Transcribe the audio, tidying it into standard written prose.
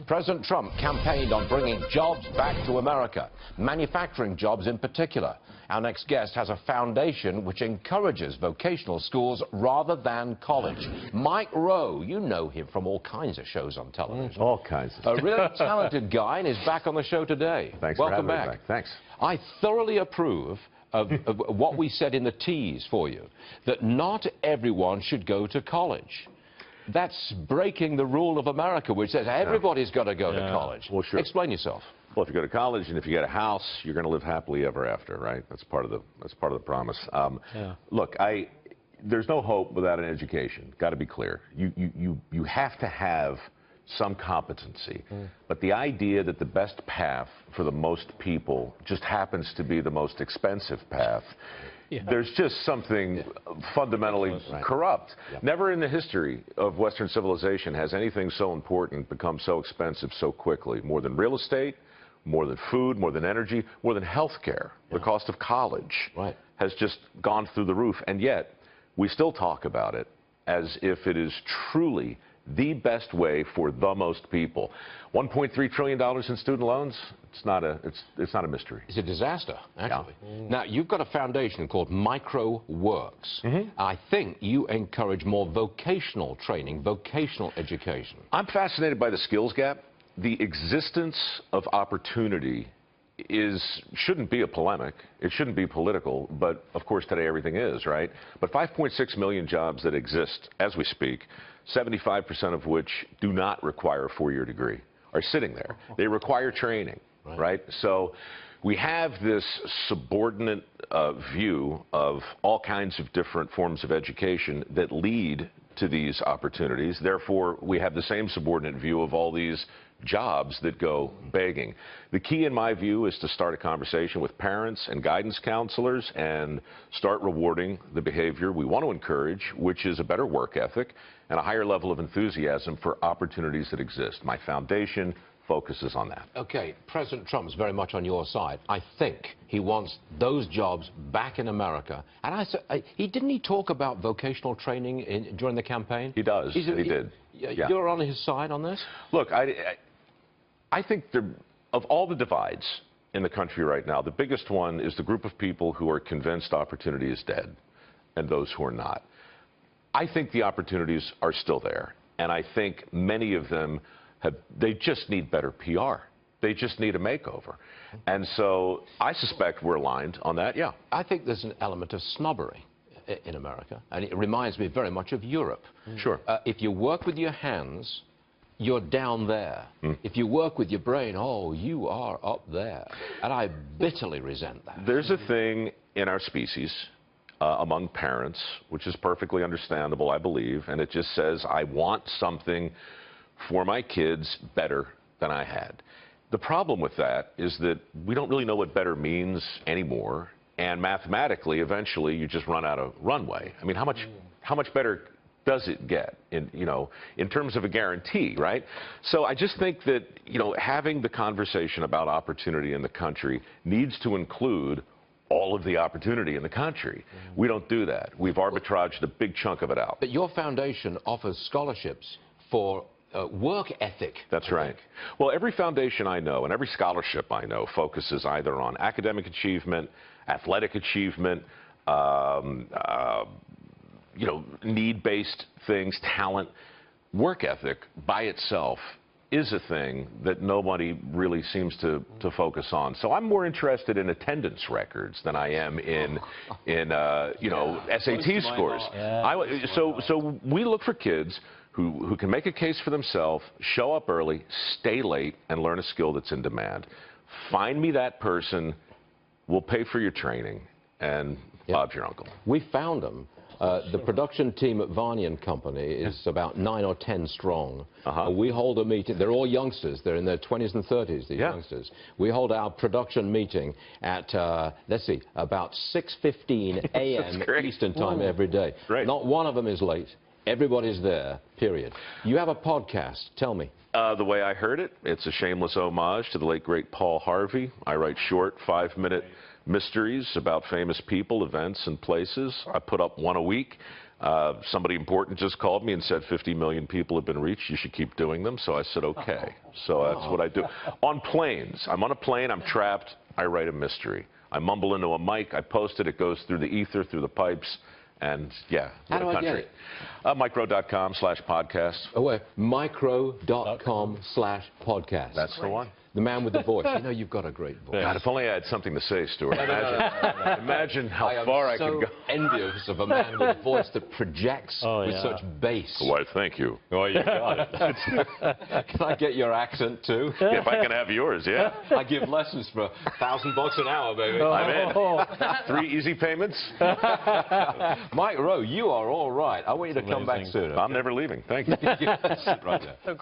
President Trump campaigned on bringing jobs back to America, manufacturing jobs in particular. Our next guest has a foundation which encourages vocational schools rather than college. Mike Rowe, you know him from all kinds of shows on television. All kinds of A really talented guy, and is back on the show today. Thanks Welcome for having back. me back. Thanks. I thoroughly approve of what we said in the tease for you, that not everyone should go to college. That's breaking the rule of America, which says everybody's got to go to college. Well, sure. Explain yourself. Well, if you go to college and if you get a house, you're going to live happily ever after, right? That's part of the promise. Look, there's no hope without an education. Got to be clear. You have to have some competency. But the idea that the best path for the most people just happens to be the most expensive path, there's just something fundamentally corrupt. Never in the history of Western civilization has anything so important become so expensive so quickly. More than real estate, more than food, more than energy, more than health care. The cost of college has just gone through the roof. And yet, we still talk about it as if it is truly the best way for the most people. $1.3 trillion in student loans, it's not a mystery. It's a disaster, actually. Now, you've got a foundation called MikeroweWORKS. I think you encourage more vocational training, vocational education. I'm fascinated by the skills gap. The existence of opportunity shouldn't be a polemic. It shouldn't be political, but of course today everything is, right? But 5.6 million jobs that exist as we speak, 75% of which do not require a four-year degree, are sitting there. They require training, right? So we have this subordinate view of all kinds of different forms of education that lead to these opportunities. Therefore, we have the same subordinate view of all these jobs that go begging. The key, in my view, is to start a conversation with parents and guidance counselors and start rewarding the behavior we want to encourage, which is a better work ethic and a higher level of enthusiasm for opportunities that exist. My foundation focuses on that. Okay, President Trump is very much on your side. I think he wants those jobs back in America. And didn't he talk about vocational training during the campaign? He does. He did. You're on his side on this? Look, I think of all the divides in the country right now, the biggest one is the group of people who are convinced opportunity is dead and those who are not. I think the opportunities are still there, and I think many of them they just need better PR. They just need a makeover. And so I suspect we're aligned on that, I think there's an element of snobbery in America, and it reminds me very much of Europe. Sure. If you work with your hands, you're down there. If you work with your brain, oh, you are up there. And I bitterly resent that. There's a thing in our species among parents, which is perfectly understandable, I believe, and it just says, I want something for my kids better than I had. The problem with that is that we don't really know what better means anymore, and mathematically, eventually, you just run out of runway. I mean, how much better does it get in terms of a guarantee, right? So I just think that, having the conversation about opportunity in the country needs to include all of the opportunity in the country. We don't do that. We've arbitraged a big chunk of it out. But your foundation offers scholarships for work ethic. That's right. Well, every foundation I know and every scholarship I know focuses either on academic achievement, athletic achievement, need-based things, talent. Work ethic by itself is a thing that nobody really seems to focus on. So I'm more interested in attendance records than I am in SAT scores. So we look for kids who can make a case for themselves, show up early, stay late, and learn a skill that's in demand. Find me that person, we'll pay for your training, and Bob's your uncle. We found them. The production team at Varney & Company is about 9 or 10 strong. We hold a meeting. They're all youngsters. They're in their 20s and 30s, these youngsters. We hold our production meeting at, let's see, about 6:15 a.m. Eastern Time every day. Not one of them is late. Everybody's there, period. You have a podcast. Tell me. The way I heard it, it's a shameless homage to the late, great Paul Harvey. I write short, 5-minute mysteries about famous people, events, and places. I put up one a week. Somebody important just called me and said 50 million people have been reached. You should keep doing them. So I said, okay. So that's what I do. On planes, I'm on a plane, I'm trapped, I write a mystery. I mumble into a mic, I post it, it goes through the ether, through the pipes, and yeah, how do I get it? MikeRowe.com/podcast. Oh, wait, MikeRowe.com/podcast. That's the one. The man with the voice. You know, you've got a great voice. God, if only I had something to say, Stuart. Imagine how far I could go. Envious of a man with a voice that projects with such bass. Why, thank you. Oh, you got it. Can I get your accent, too? Yeah, if I can have yours, yeah. I give lessons for $1,000 an hour, baby. I'm in. 3 easy payments. Mike Rowe, you are all right. I want you to come back soon. I'm never leaving. Thank you. Sit right there. Thank